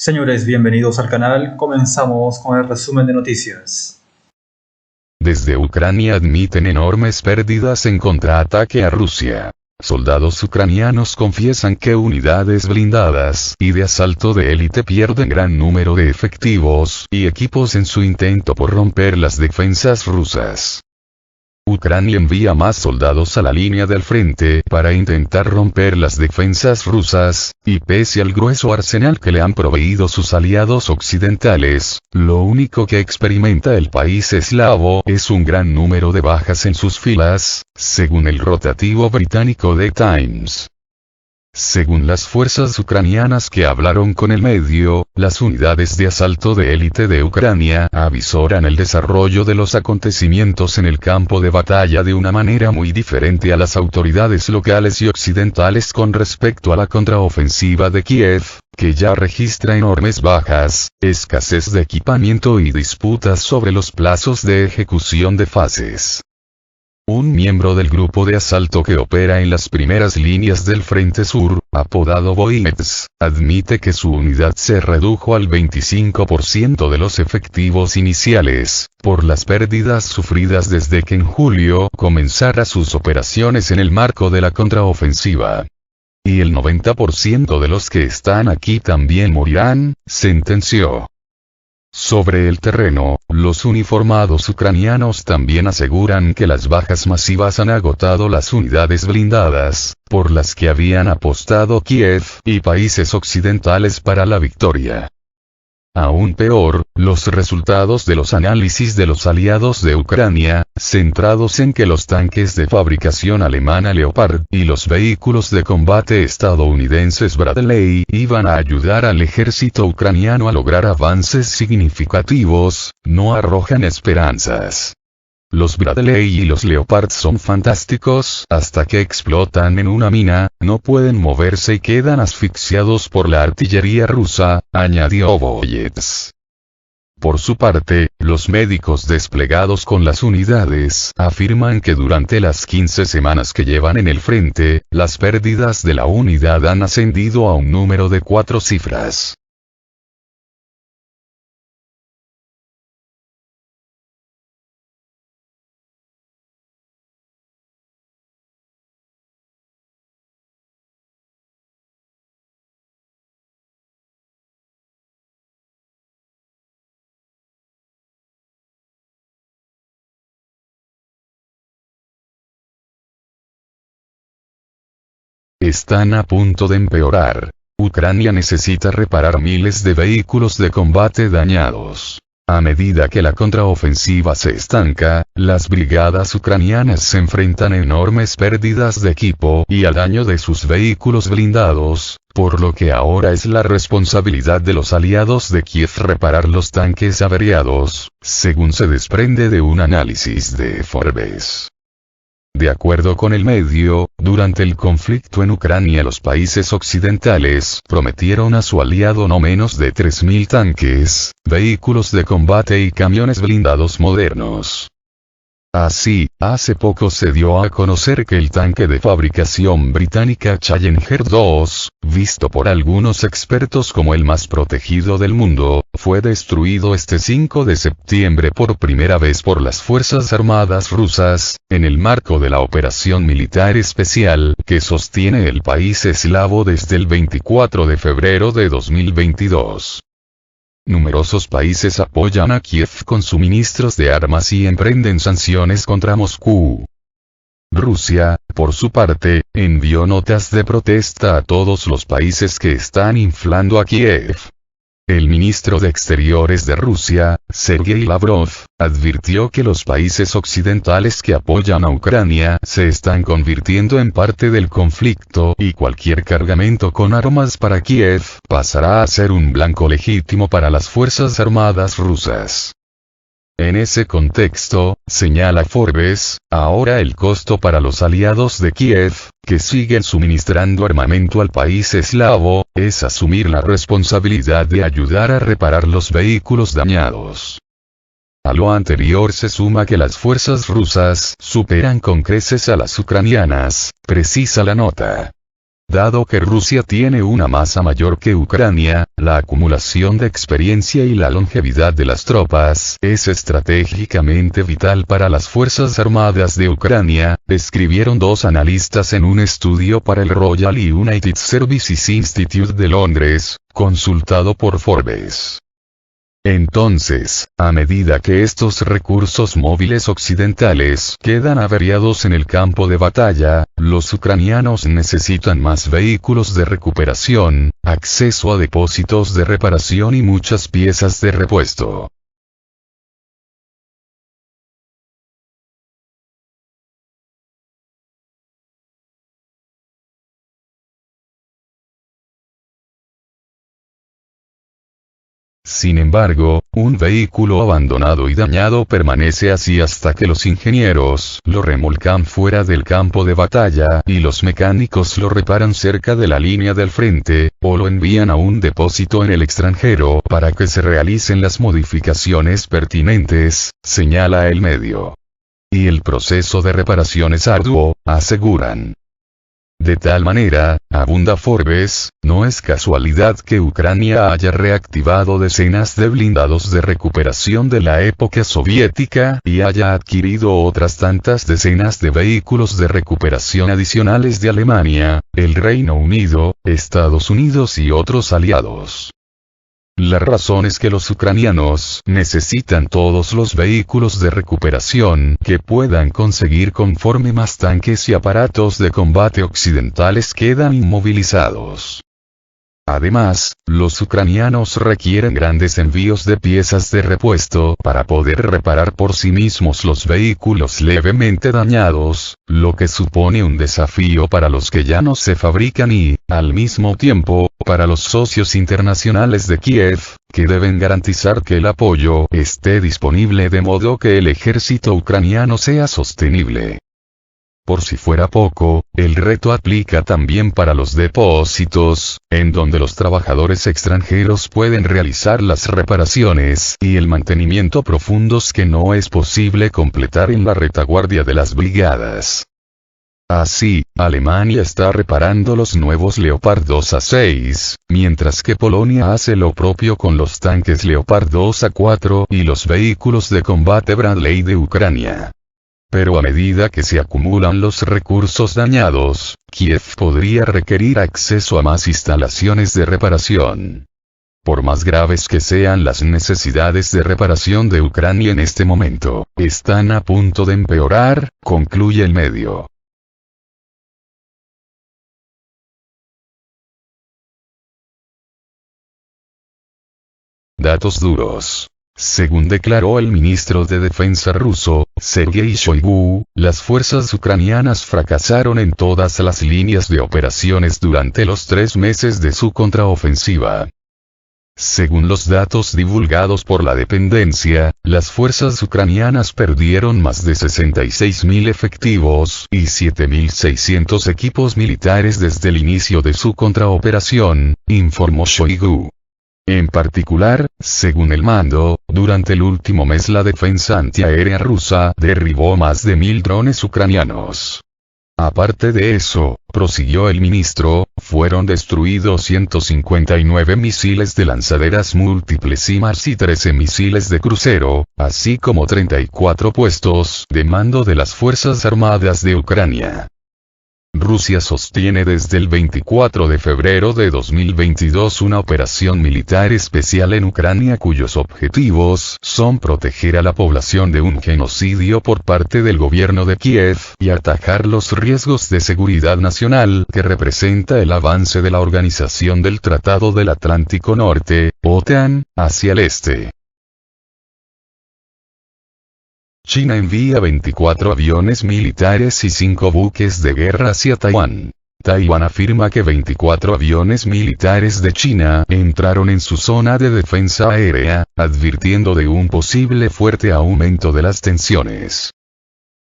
Señores, bienvenidos al canal. Comenzamos con el resumen de noticias. Desde Ucrania admiten enormes pérdidas en contraataque a Rusia. Soldados ucranianos confiesan que unidades blindadas y de asalto de élite pierden gran número de efectivos y equipos en su intento por romper las defensas rusas. Ucrania envía más soldados a la línea del frente para intentar romper las defensas rusas, y pese al grueso arsenal que le han proveído sus aliados occidentales, lo único que experimenta el país eslavo es un gran número de bajas en sus filas, según el rotativo británico The Times. Según las fuerzas ucranianas que hablaron con el medio, las unidades de asalto de élite de Ucrania avisoran el desarrollo de los acontecimientos en el campo de batalla de una manera muy diferente a las autoridades locales y occidentales con respecto a la contraofensiva de Kiev, que ya registra enormes bajas, escasez de equipamiento y disputas sobre los plazos de ejecución de fases. Un miembro del grupo de asalto que opera en las primeras líneas del Frente Sur, apodado Boimets, admite que su unidad se redujo al 25% de los efectivos iniciales, por las pérdidas sufridas desde que en julio comenzara sus operaciones en el marco de la contraofensiva. Y el 90% de los que están aquí también morirán, sentenció. Sobre el terreno, los uniformados ucranianos también aseguran que las bajas masivas han agotado las unidades blindadas, por las que habían apostado Kiev y países occidentales para la victoria. Aún peor, los resultados de los análisis de los aliados de Ucrania, centrados en que los tanques de fabricación alemana Leopard y los vehículos de combate estadounidenses Bradley iban a ayudar al ejército ucraniano a lograr avances significativos, no arrojan esperanzas. Los Bradley y los Leopard son fantásticos hasta que explotan en una mina, no pueden moverse y quedan asfixiados por la artillería rusa, añadió Boyets. Por su parte, los médicos desplegados con las unidades afirman que durante las 15 semanas que llevan en el frente, las pérdidas de la unidad han ascendido a un número de 4 cifras. Están a punto de empeorar. Ucrania necesita reparar miles de vehículos de combate dañados. A medida que la contraofensiva se estanca, las brigadas ucranianas se enfrentan a enormes pérdidas de equipo y al daño de sus vehículos blindados, por lo que ahora es la responsabilidad de los aliados de Kiev reparar los tanques averiados, según se desprende de un análisis de Forbes. De acuerdo con el medio, durante el conflicto en Ucrania los países occidentales prometieron a su aliado no menos de 3.000 tanques, vehículos de combate y camiones blindados modernos. Así, hace poco se dio a conocer que el tanque de fabricación británica Challenger 2, visto por algunos expertos como el más protegido del mundo, fue destruido este 5 de septiembre por primera vez por las Fuerzas Armadas rusas, en el marco de la operación militar especial que sostiene el país eslavo desde el 24 de febrero de 2022. Numerosos países apoyan a Kiev con suministros de armas y emprenden sanciones contra Moscú. Rusia, por su parte, envió notas de protesta a todos los países que están inflando a Kiev. El ministro de Exteriores de Rusia, Sergei Lavrov, advirtió que los países occidentales que apoyan a Ucrania se están convirtiendo en parte del conflicto y cualquier cargamento con armas para Kiev pasará a ser un blanco legítimo para las Fuerzas Armadas rusas. En ese contexto, señala Forbes, ahora el costo para los aliados de Kiev, que siguen suministrando armamento al país eslavo, es asumir la responsabilidad de ayudar a reparar los vehículos dañados. A lo anterior se suma que las fuerzas rusas superan con creces a las ucranianas, precisa la nota. Dado que Rusia tiene una masa mayor que Ucrania, la acumulación de experiencia y la longevidad de las tropas es estratégicamente vital para las Fuerzas Armadas de Ucrania, escribieron dos analistas en un estudio para el Royal United Services Institute de Londres, consultado por Forbes. Entonces, a medida que estos recursos móviles occidentales quedan averiados en el campo de batalla, los ucranianos necesitan más vehículos de recuperación, acceso a depósitos de reparación y muchas piezas de repuesto. Sin embargo, un vehículo abandonado y dañado permanece así hasta que los ingenieros lo remolcan fuera del campo de batalla y los mecánicos lo reparan cerca de la línea del frente, o lo envían a un depósito en el extranjero para que se realicen las modificaciones pertinentes, señala el medio. Y el proceso de reparación es arduo, aseguran. De tal manera, abunda Forbes, no es casualidad que Ucrania haya reactivado decenas de blindados de recuperación de la época soviética y haya adquirido otras tantas decenas de vehículos de recuperación adicionales de Alemania, el Reino Unido, Estados Unidos y otros aliados. La razón es que los ucranianos necesitan todos los vehículos de recuperación que puedan conseguir conforme más tanques y aparatos de combate occidentales quedan inmovilizados. Además, los ucranianos requieren grandes envíos de piezas de repuesto para poder reparar por sí mismos los vehículos levemente dañados, lo que supone un desafío para los que ya no se fabrican y, al mismo tiempo, para los socios internacionales de Kiev, que deben garantizar que el apoyo esté disponible de modo que el ejército ucraniano sea sostenible. Por si fuera poco, el reto aplica también para los depósitos, en donde los trabajadores extranjeros pueden realizar las reparaciones y el mantenimiento profundos que no es posible completar en la retaguardia de las brigadas. Así, Alemania está reparando los nuevos Leopard 2A6, mientras que Polonia hace lo propio con los tanques Leopard 2A4 y los vehículos de combate Bradley de Ucrania. Pero a medida que se acumulan los recursos dañados, Kiev podría requerir acceso a más instalaciones de reparación. Por más graves que sean las necesidades de reparación de Ucrania en este momento, están a punto de empeorar, concluye el medio. Datos duros. Según declaró el ministro de Defensa ruso, Sergei Shoigu, las fuerzas ucranianas fracasaron en todas las líneas de operaciones durante los 3 meses de su contraofensiva. Según los datos divulgados por la dependencia, las fuerzas ucranianas perdieron más de 66.000 efectivos y 7.600 equipos militares desde el inicio de su contraoperación, informó Shoigu. En particular, según el mando, durante el último mes la defensa antiaérea rusa derribó más de 1.000 drones ucranianos. Aparte de eso, prosiguió el ministro, fueron destruidos 159 misiles de lanzaderas múltiples HIMARS y 13 misiles de crucero, así como 34 puestos de mando de las Fuerzas Armadas de Ucrania. Rusia sostiene desde el 24 de febrero de 2022 una operación militar especial en Ucrania cuyos objetivos son proteger a la población de un genocidio por parte del gobierno de Kiev y atajar los riesgos de seguridad nacional que representa el avance de la Organización del Tratado del Atlántico Norte, OTAN, hacia el este. China envía 24 aviones militares y 5 buques de guerra hacia Taiwán. Taiwán afirma que 24 aviones militares de China entraron en su zona de defensa aérea, advirtiendo de un posible fuerte aumento de las tensiones.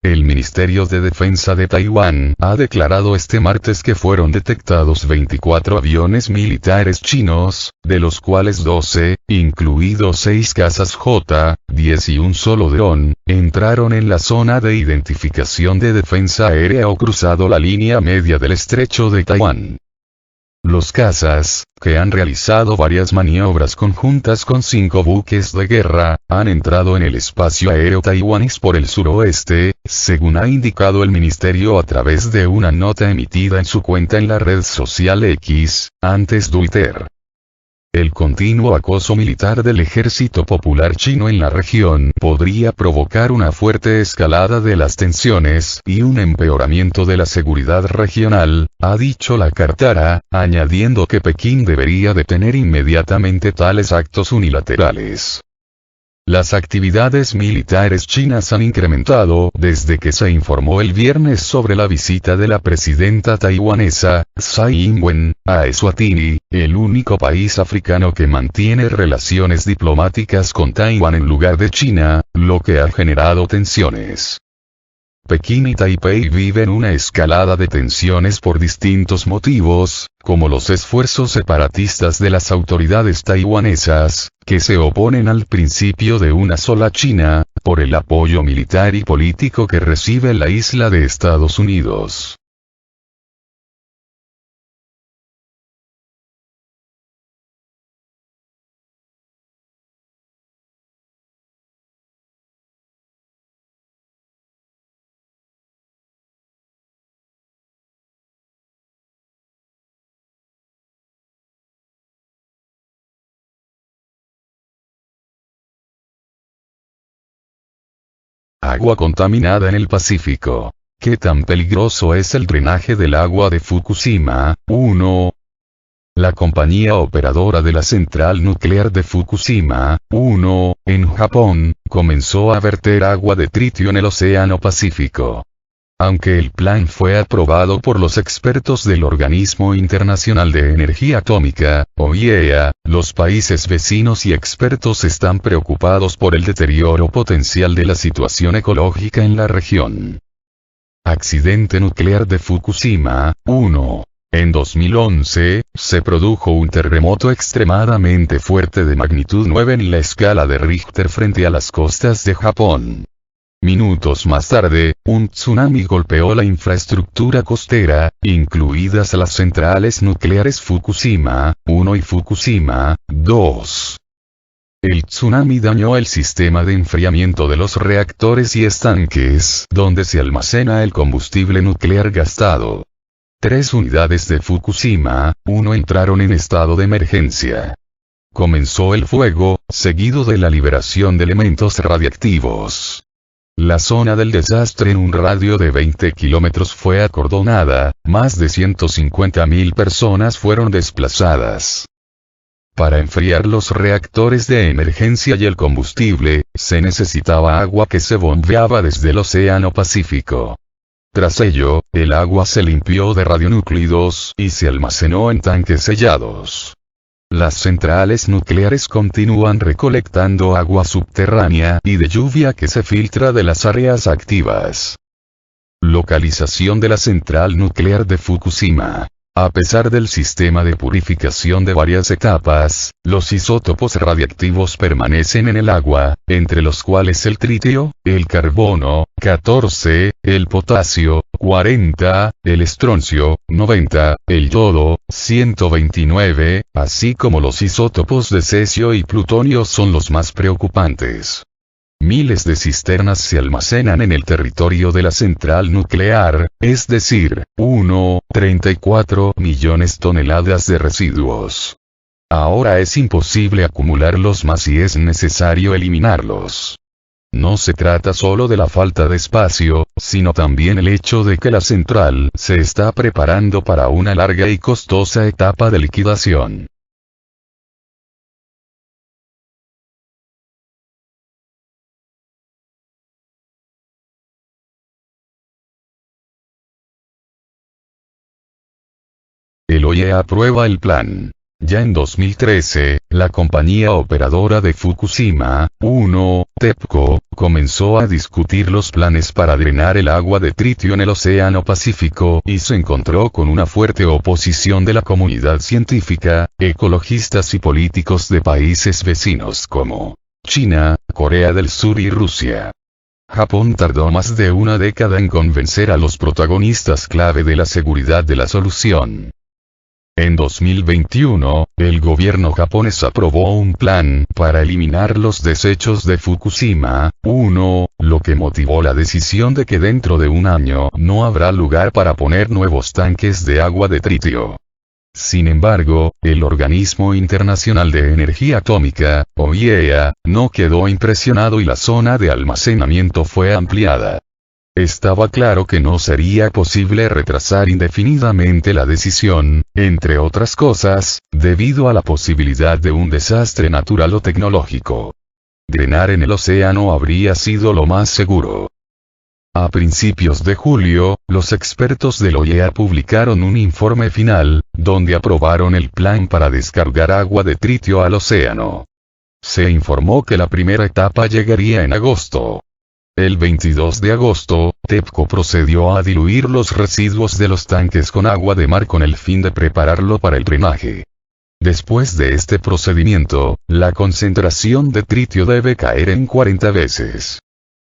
El Ministerio de Defensa de Taiwán ha declarado este martes que fueron detectados 24 aviones militares chinos, de los cuales 12, incluidos 6 cazas J-10 y un solo dron, entraron en la zona de identificación de defensa aérea o cruzado la línea media del estrecho de Taiwán. Los cazas, que han realizado varias maniobras conjuntas con 5 buques de guerra, han entrado en el espacio aéreo taiwanés por el suroeste, según ha indicado el ministerio a través de una nota emitida en su cuenta en la red social X, antes Twitter. El continuo acoso militar del Ejército Popular Chino en la región podría provocar una fuerte escalada de las tensiones y un empeoramiento de la seguridad regional, ha dicho la Cartara, añadiendo que Pekín debería detener inmediatamente tales actos unilaterales. Las actividades militares chinas han incrementado desde que se informó el viernes sobre la visita de la presidenta taiwanesa, Tsai Ing-wen, a Eswatini, el único país africano que mantiene relaciones diplomáticas con Taiwán en lugar de China, lo que ha generado tensiones. Pekín y Taipei viven una escalada de tensiones por distintos motivos, como los esfuerzos separatistas de las autoridades taiwanesas, que se oponen al principio de una sola China, por el apoyo militar y político que recibe la isla de Estados Unidos. Agua contaminada en el Pacífico. ¿Qué tan peligroso es el drenaje del agua de Fukushima? 1. La compañía operadora de la central nuclear de Fukushima, 1, en Japón, comenzó a verter agua de tritio en el Océano Pacífico. Aunque el plan fue aprobado por los expertos del Organismo Internacional de Energía Atómica, OIEA, los países vecinos y expertos están preocupados por el deterioro potencial de la situación ecológica en la región. Accidente nuclear de Fukushima, 1. En 2011, se produjo un terremoto extremadamente fuerte de magnitud 9 en la escala de Richter frente a las costas de Japón. Minutos más tarde, un tsunami golpeó la infraestructura costera, incluidas las centrales nucleares Fukushima 1 y Fukushima 2. El tsunami dañó el sistema de enfriamiento de los reactores y estanques, donde se almacena el combustible nuclear gastado. 3 unidades de Fukushima 1 entraron en estado de emergencia. Comenzó el fuego, seguido de la liberación de elementos radiactivos. La zona del desastre en un radio de 20 kilómetros fue acordonada, más de 150.000 personas fueron desplazadas. Para enfriar los reactores de emergencia y el combustible, se necesitaba agua que se bombeaba desde el Océano Pacífico. Tras ello, el agua se limpió de radionúclidos y se almacenó en tanques sellados. Las centrales nucleares continúan recolectando agua subterránea y de lluvia que se filtra de las áreas activas. Localización de la central nuclear de Fukushima. A pesar del sistema de purificación de varias etapas, los isótopos radiactivos permanecen en el agua, entre los cuales el tritio, el carbono, 14, el potasio, 40, el estroncio, 90, el yodo, 129, así como los isótopos de cesio y plutonio son los más preocupantes. Miles de cisternas se almacenan en el territorio de la central nuclear, es decir, 34 millones toneladas de residuos. Ahora es imposible acumularlos más y es necesario eliminarlos. No se trata solo de la falta de espacio, sino también el hecho de que la central se está preparando para una larga y costosa etapa de liquidación. El OIE aprueba el plan. Ya en 2013, la compañía operadora de Fukushima 1, TEPCO, comenzó a discutir los planes para drenar el agua de tritio en el Océano Pacífico y se encontró con una fuerte oposición de la comunidad científica, ecologistas y políticos de países vecinos como China, Corea del Sur y Rusia. Japón tardó más de una década en convencer a los protagonistas clave de la seguridad de la solución. En 2021, el gobierno japonés aprobó un plan para eliminar los desechos de Fukushima 1, lo que motivó la decisión de que dentro de un año no habrá lugar para poner nuevos tanques de agua de tritio. Sin embargo, el Organismo Internacional de Energía Atómica, o IAEA, no quedó impresionado y la zona de almacenamiento fue ampliada. Estaba claro que no sería posible retrasar indefinidamente la decisión, entre otras cosas, debido a la posibilidad de un desastre natural o tecnológico. Drenar en el océano habría sido lo más seguro. A principios de julio, los expertos del IAEA publicaron un informe final, donde aprobaron el plan para descargar agua de tritio al océano. Se informó que la primera etapa llegaría en agosto. El 22 de agosto, TEPCO procedió a diluir los residuos de los tanques con agua de mar con el fin de prepararlo para el drenaje. Después de este procedimiento, la concentración de tritio debe caer en 40 veces.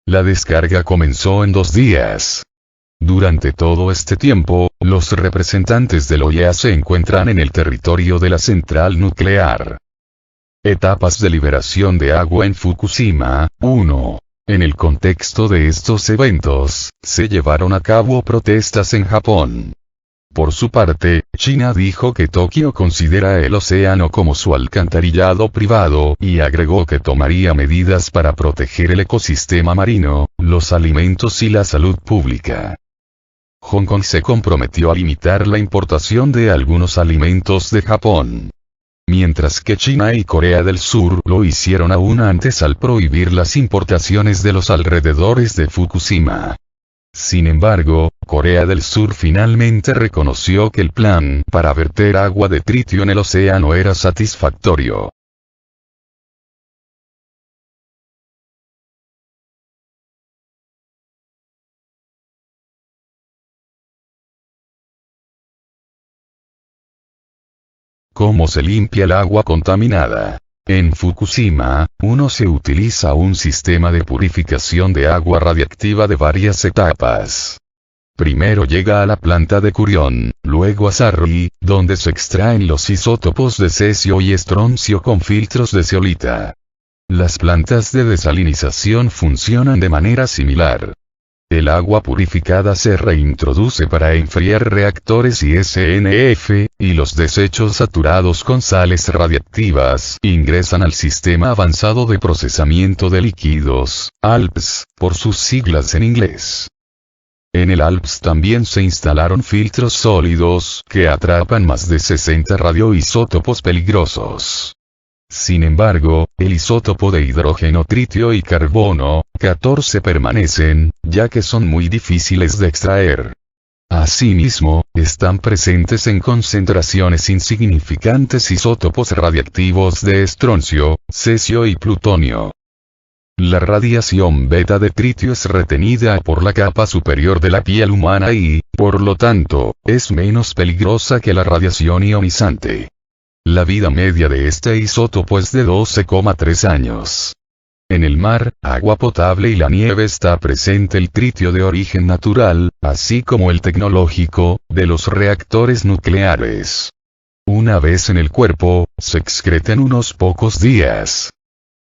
La descarga comenzó en 2 días. Durante todo este tiempo, los representantes del IAEA se encuentran en el territorio de la central nuclear. Etapas de liberación de agua en Fukushima 1. En el contexto de estos eventos, se llevaron a cabo protestas en Japón. Por su parte, China dijo que Tokio considera el océano como su alcantarillado privado y agregó que tomaría medidas para proteger el ecosistema marino, los alimentos y la salud pública. Hong Kong se comprometió a limitar la importación de algunos alimentos de Japón. Mientras que China y Corea del Sur lo hicieron aún antes al prohibir las importaciones de los alrededores de Fukushima. Sin embargo, Corea del Sur finalmente reconoció que el plan para verter agua de tritio en el océano era satisfactorio. ¿Cómo se limpia el agua contaminada? En Fukushima, 1 se utiliza un sistema de purificación de agua radiactiva de varias etapas. Primero llega a la planta de Kurion, luego a Sarri, donde se extraen los isótopos de cesio y estroncio con filtros de zeolita. Las plantas de desalinización funcionan de manera similar. El agua purificada se reintroduce para enfriar reactores y SNF, y los desechos saturados con sales radiactivas ingresan al Sistema Avanzado de Procesamiento de Líquidos, ALPS, por sus siglas en inglés. En el ALPS también se instalaron filtros sólidos que atrapan más de 60 radioisótopos peligrosos. Sin embargo, el isótopo de hidrógeno, tritio y carbono, 14 permanecen, ya que son muy difíciles de extraer. Asimismo, están presentes en concentraciones insignificantes isótopos radiactivos de estroncio, cesio y plutonio. La radiación beta de tritio es retenida por la capa superior de la piel humana y, por lo tanto, es menos peligrosa que la radiación ionizante. La vida media de este isótopo es de 12,3 años. En el mar, agua potable y la nieve está presente el tritio de origen natural, así como el tecnológico, de los reactores nucleares. Una vez en el cuerpo, se excreta en unos pocos días.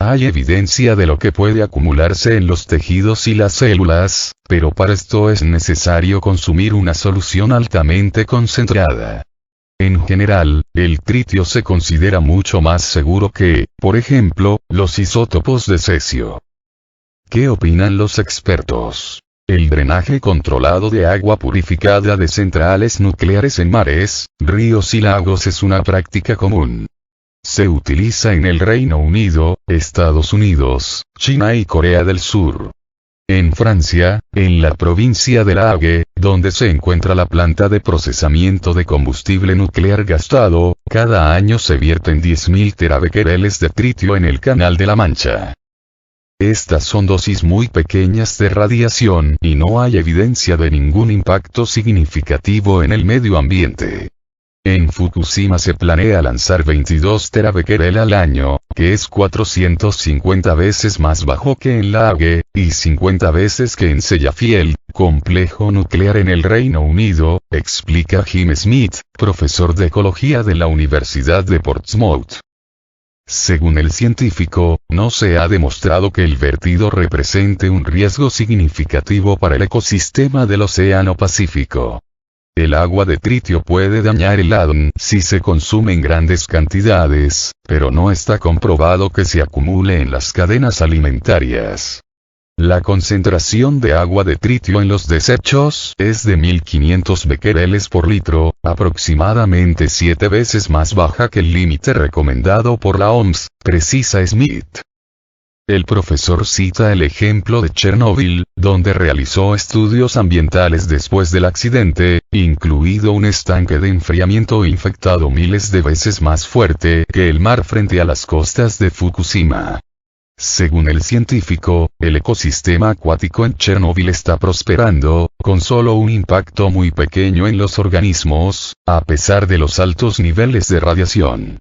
Hay evidencia de lo que puede acumularse en los tejidos y las células, pero para esto es necesario consumir una solución altamente concentrada. En general, el tritio se considera mucho más seguro que, por ejemplo, los isótopos de cesio. ¿Qué opinan los expertos? El drenaje controlado de agua purificada de centrales nucleares en mares, ríos y lagos es una práctica común. Se utiliza en el Reino Unido, Estados Unidos, China y Corea del Sur. En Francia, en la provincia de La Hague, donde se encuentra la planta de procesamiento de combustible nuclear gastado, cada año se vierten 10.000 terabequereles de tritio en el Canal de la Mancha. Estas son dosis muy pequeñas de radiación y no hay evidencia de ningún impacto significativo en el medio ambiente. En Fukushima se planea lanzar 22 terabequerel al año, que es 450 veces más bajo que en La Hague, y 50 veces que en Sellafield, complejo nuclear en el Reino Unido, explica Jim Smith, profesor de ecología de la Universidad de Portsmouth. Según el científico, no se ha demostrado que el vertido represente un riesgo significativo para el ecosistema del Océano Pacífico. El agua de tritio puede dañar el ladón si se consume en grandes cantidades, pero no está comprobado que se acumule en las cadenas alimentarias. La concentración de agua de tritio en los desechos es de 1500 becquereles por litro, aproximadamente 7 veces más baja que el límite recomendado por la OMS, precisa Smith. El profesor cita el ejemplo de Chernóbil, donde realizó estudios ambientales después del accidente, incluido un estanque de enfriamiento infectado miles de veces más fuerte que el mar frente a las costas de Fukushima. Según el científico, el ecosistema acuático en Chernóbil está prosperando, con solo un impacto muy pequeño en los organismos, a pesar de los altos niveles de radiación.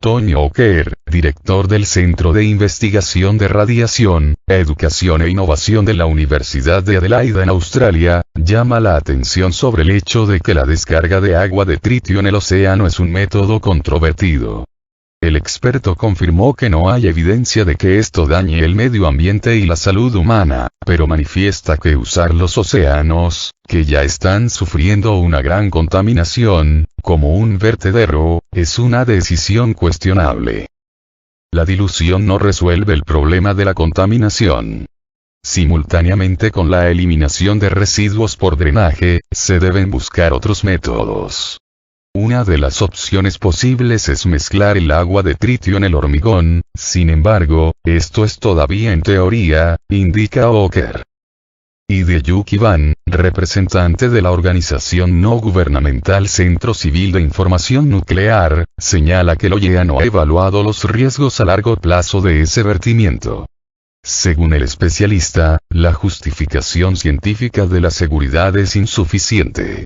Tony O'Kerr, director del Centro de Investigación de Radiación, Educación e Innovación de la Universidad de Adelaida en Australia, llama la atención sobre el hecho de que la descarga de agua de tritio en el océano es un método controvertido. El experto confirmó que no hay evidencia de que esto dañe el medio ambiente y la salud humana, pero manifiesta que usar los océanos, que ya están sufriendo una gran contaminación, como un vertedero, es una decisión cuestionable. La dilución no resuelve el problema de la contaminación. Simultáneamente con la eliminación de residuos por drenaje, se deben buscar otros métodos. Una de las opciones posibles es mezclar el agua de tritio en el hormigón, sin embargo, esto es todavía en teoría, indica O'Kerr. Hideyuki Ban, representante de la organización no gubernamental Centro Civil de Información Nuclear, señala que el OIEA no ha evaluado los riesgos a largo plazo de ese vertimiento. Según el especialista, la justificación científica de la seguridad es insuficiente.